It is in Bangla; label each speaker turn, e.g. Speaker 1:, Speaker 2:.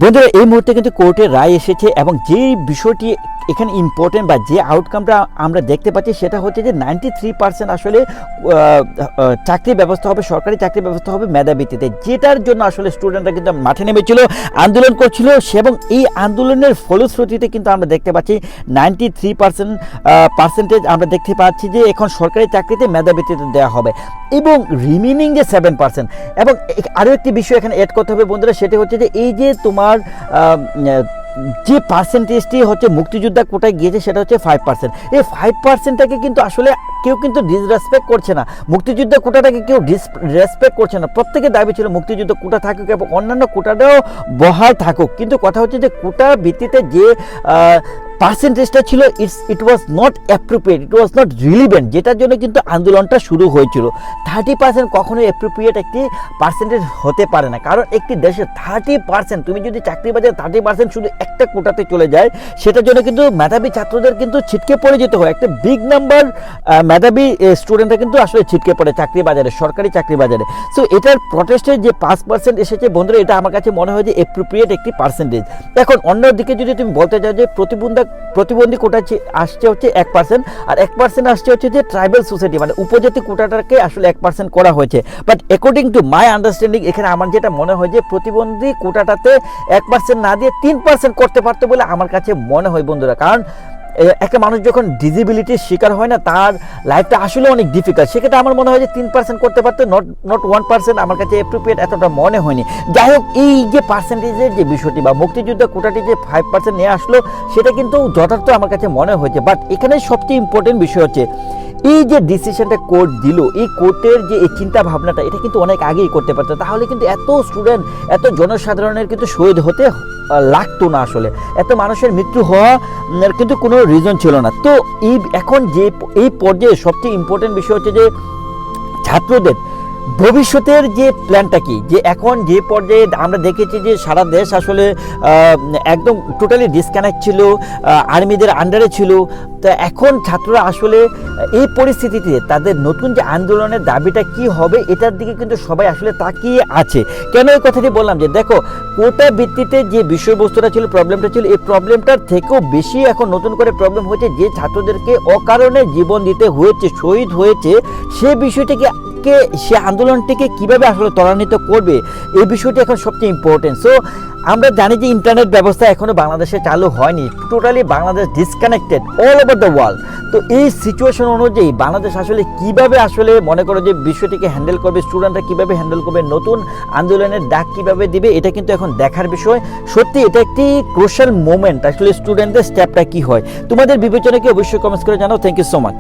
Speaker 1: বন্ধুরা এই মুহূর্তে কিন্তু কোর্টের রায় এসেছে এবং যে বিষয়টি এখানে ইম্পর্টেন্ট বা যে আউটকামটা আমরা দেখতে পাচ্ছি সেটা হচ্ছে যে 93% আসলে চাকরি ব্যবস্থা হবে, সরকারি চাকরি ব্যবস্থা হবে মেধাভিত্তিতে, যেটার জন্য আসলে স্টুডেন্টরা কিন্তু মাঠে নেমেছিল, আন্দোলন করছিল এবং এই আন্দোলনের ফলশ্রুতিতে কিন্তু আমরা দেখতে পাচ্ছি 93% আমরা দেখতে পাচ্ছি যে এখন সরকারি চাকরিতে মেধাভিত্তিতে দেওয়া হবে এবং রিমেনিং যে 7%। এবং আরও একটি বিষয় এখানে অ্যাড করতে হবে বন্ধুরা, সেটা হচ্ছে যে এই যে তোমার যে পার্সেন্টেজটি হচ্ছে মুক্তিযোদ্ধা কোটায় গিয়েছে সেটা হচ্ছে 5%। এই 5%টাকে কিন্তু আসলে কেউ কিন্তু ডিসরেসপেক্ট করছে না, মুক্তিযোদ্ধা কোটাটাকে কেউ রেসপেক্ট করছে না। প্রত্যেকের দাবি ছিল মুক্তিযুদ্ধ কোটা থাকুক এবং অন্যান্য কোটাটাও বহাল থাকুক, কিন্তু কথা হচ্ছে যে কোটার ভিত্তিতে যে পার্সেন্টেজটা ছিল it was not appropriate, it was not relevant, যেটার জন্য কিন্তু আন্দোলনটা শুরু হয়েছিল। 30% কখনোই অ্যাপ্রোপ্রিয়েট একটি পার্সেন্টেজ হতে পারে না, কারণ একটি দেশে 30% তুমি যদি চাকরি বাজারে 30% শুধু একটা কোটাতে চলে যায়, সেটার জন্য কিন্তু মেধাবী ছাত্রদের কিন্তু ছিটকে পড়ে যেতে হয়। একটা বিগ নাম্বার মেধাবী স্টুডেন্টরা কিন্তু আসলে ছিটকে পড়ে চাকরি বাজারে, সরকারি চাকরি বাজারে। সো এটার প্রটেস্টের যে 5% এসেছে বন্ধুরা, এটা আমার কাছে মনে হয় যে অ্যাপ্রোপ্রিয়েট একটি পার্সেন্টেজ। এখন অন্যদিকে যদি তুমি বলতে চাও যে প্রতিবন্ধী কোটা আসছে হচ্ছে 1% আর 1% আসছে হচ্ছে যে ট্রাইবাল সোসাইটি মানে উপজাতি কোটাটাকে আসলে 1% করা হয়েছে। But according to my understanding এখানে আমার যেটা মনে হয় যে প্রতিবন্ধী কোটাটাতে 1% না দিয়ে 3% করতে পারতো বলে আমার কাছে মনে হয় বন্ধুরা। কারণ একটা মানুষ যখন ডিসেবিলিটির শিকার হয় না, তার লাইফটা আসলে অনেক ডিফিকাল্ট, সেক্ষেত্রে আমার মনে হয় যে 3% করতে পারতো, নট 1%। আমার কাছে অ্যাপ্রোপ্রিয়েট এতটা মনে হয়নি। যাই হোক, এই যে পার্সেন্টেজের যে বিষয়টি বা মুক্তিযুদ্ধ কোটাটি যে 5% নিয়ে আসলো, সেটা কিন্তু যথার্থ আমার কাছে মনে হয়েছে। বাট এখানে সবচেয়ে ইম্পর্টেন্ট বিষয় হচ্ছে এই যে ডিসিশনটা কোর্ট দিল, এই কোর্টের যে এই চিন্তা ভাবনাটা, এটা কিন্তু অনেক আগেই করতে পারতো, তাহলে কিন্তু এত স্টুডেন্ট এত জনসাধারণের কিন্তু শহীদ হতে লাগতো না, আসলে এত মানুষের মৃত্যু হওয়া কিন্তু কোনো রিজন ছিল না। তো এখন যে এই পর্যায়ে সবচেয়ে ইম্পর্টেন্ট বিষয় হচ্ছে যে ছাত্রদের ভবিষ্যতের যে প্ল্যানটা কি, যে এখন যে পর্যায়ে আমরা দেখেছি যে সারা দেশ আসলে একদম টোটালি ডিসকানেক্ট ছিল, আর্মিদের আন্ডারে ছিল। তো এখন ছাত্ররা আসলে এই পরিস্থিতিতে তাদের নতুন যে আন্দোলনের দাবিটা কি হবে, এটার দিকে কিন্তু সবাই আসলে তাকিয়ে আছে। কেন এই কথাটি বললাম, যে দেখো কোটা ভিত্তিতে যে বিষয়বস্তুটা ছিল, প্রবলেমটা ছিল, এই প্রবলেমটার থেকেও বেশি এখন নতুন করে প্রবলেম হয়েছে যে ছাত্রদেরকে অকারণে জীবন দিতে হয়েছে, শহীদ হয়েছে, সে বিষয়টাকে সে আন্দোলনটিকে কিভাবে আসলে ত্বরান্বিত করবে, এই বিষয়টি এখন সবচেয়ে ইম্পর্টেন্ট। সো আমরা জানি যে ইন্টারনেট ব্যবস্থা এখনো বাংলাদেশে চালু হয়নি, totally Bangladesh disconnected all over the world. তো এই সিচুয়েশন অনুযায়ী বাংলাদেশ আসলে কিভাবে আসলে মনে করো যে বিষয়টিকে হ্যান্ডেল করবে, স্টুডেন্টরা কিভাবে হ্যান্ডেল করবে, নতুন আন্দোলনের ডাক কিভাবে দিবে, এটা কিন্তু এখন দেখার বিষয়। সত্যি এটা একটি ক্রুশাল মোমেন্ট, আসলে স্টুডেন্টদের স্টেপটা কি হয়। তোমাদের বিবেচনাকে অবশ্যই কমেন্টস করে জানাও। Thank you so much.